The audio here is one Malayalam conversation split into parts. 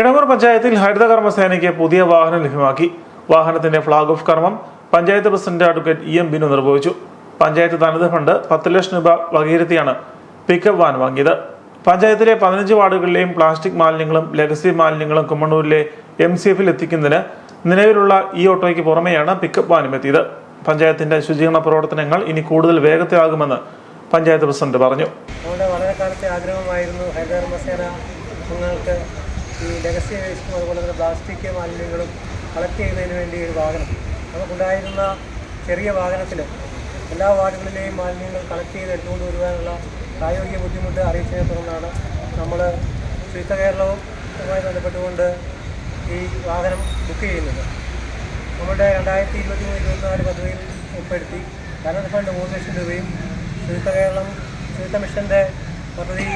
കിടങ്ങൂർ പഞ്ചായത്തിൽ ഹരിതകർമ്മസേനയ്ക്ക് പുതിയ വാഹനം ലഭ്യമാക്കി. വാഹനത്തിന്റെ ഫ്ളാഗ് ഓഫ് കർമ്മം panchayat president advocate EM Binu നിർവഹിച്ചു. പഞ്ചായത്ത് തനത് ഫണ്ട് 10 ലക്ഷം രൂപ വകയിരുത്തിയാണ് പിക്കപ്പ് വാൻ വാങ്ങിയത്. പഞ്ചായത്തിലെ 15 വാർഡുകളിലെയും പ്ലാസ്റ്റിക് മാലിന്യങ്ങളും ലെഗസി മാലിന്യങ്ങളും കുമ്മണ്ണൂരിലെ MCFൽ എത്തിക്കുന്നതിന് നിലവിലുള്ള ഈ ഓട്ടോയ്ക്ക് പുറമെയാണ് പിക്കപ്പ് വാനും എത്തിയത്. പഞ്ചായത്തിന്റെ ശുചീകരണ പ്രവർത്തനങ്ങൾ ഇനി കൂടുതൽ വേഗത്തിലാകുമെന്ന് പഞ്ചായത്ത് പ്രസിഡന്റ് പറഞ്ഞു. വളരെ കാലത്തെ ആഗ്രഹമായിരുന്നു ഹരിതകർമ്മസേന നിങ്ങൾക്ക് ഈ ലെഗസി വേസ്റ്റും അതുപോലെ തന്നെ പ്ലാസ്റ്റിക് മാലിന്യങ്ങളും കളക്ട് ചെയ്യുന്നതിന് വേണ്ടി ഒരു വാഹനം. നമുക്കുണ്ടായിരുന്ന ചെറിയ വാഹനത്തിൽ എല്ലാ വാർഡുകളിലെയും മാലിന്യങ്ങൾ കളക്ട് ചെയ്ത് എടുത്തുകൊണ്ട് വരുവാനുള്ള പ്രായോഗിക ബുദ്ധിമുട്ട് അറിയിച്ചതിനെ തുടർന്നാണ് നമ്മൾ ശുചിത്വ കേരളവുമായി ബന്ധപ്പെട്ടുകൊണ്ട് ഈ വാഹനം ബുക്ക് ചെയ്യുന്നത്. നമ്മുടെ 2023-24 പദ്ധതിയിൽ ഉൾപ്പെടുത്തി തനത് ഫണ്ട് 3 ലക്ഷം രൂപയും ശുചിത്വ മിഷൻ്റെ പദ്ധതി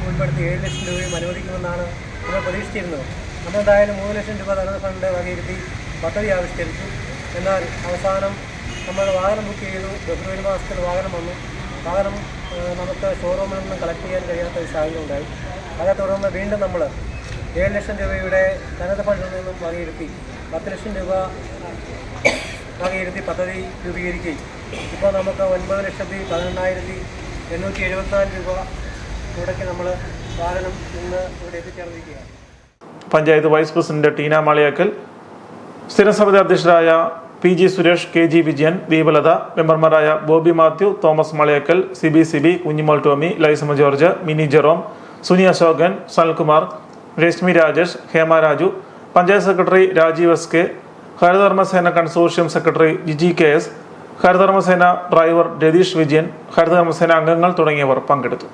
ഉൾപ്പെടുത്തി 7 ലക്ഷം രൂപയും അനുവദിക്കുമെന്നാണ് നമ്മൾ പ്രതീക്ഷിച്ചിരുന്നത്. നമ്മളെന്തായാലും 3 ലക്ഷം രൂപ തനത് ഫണ്ട് വകയിരുത്തി പദ്ധതി ആവിഷ്കരിച്ചു. എന്നാൽ അവസാനം നമ്മൾ വാഹനം ബുക്ക് ചെയ്തു. ഫെബ്രുവരി മാസത്തിൽ വാഹനം വന്നു. വാഹനം നമുക്ക് ഷോറൂമിൽ നിന്നും കളക്ട് ചെയ്യാൻ കഴിയാത്ത ഒരു സാഹചര്യം ഉണ്ടായി. അതേ തുടർന്ന് വീണ്ടും നമ്മൾ 7 ലക്ഷം രൂപയുടെ തനത് ഫണ്ടിൽ നിന്നും വകയിരുത്തി 10 ലക്ഷം രൂപ വകയിരുത്തി പദ്ധതി രൂപീകരിക്കുകയും ഇപ്പോൾ നമുക്ക് 9,11,874 രൂപ മുടക്കി നമ്മൾ വാഹനം ഇന്ന് ഇവിടെ എത്തിച്ചേർന്നിരിക്കുകയാണ്. പഞ്ചായത്ത് വൈസ് പ്രസിഡന്റ് ടീന മാളിയാക്കൽ, സ്ഥിരം സമിതി അധ്യക്ഷരായ PG സുരേഷ്, KG വിജയൻ, ദീപലത, മെമ്പർമാരായ Bobby Mathew, Thomas Maliyakkal, Siby, Kunjimol Tomy, Laisamma George, Mini Jerome, Suni Ashokan, Salkumar, Reshmi Rajesh, Hema Raju, panchayat secretary Rajeev SK, Harithakarmasena consortium secretary Jiji KS, Harithakarmasena driver Ratheesh Vijayan, Harithakarmasena അംഗങ്ങൾ തുടങ്ങിയവർ പങ്കെടുത്തു.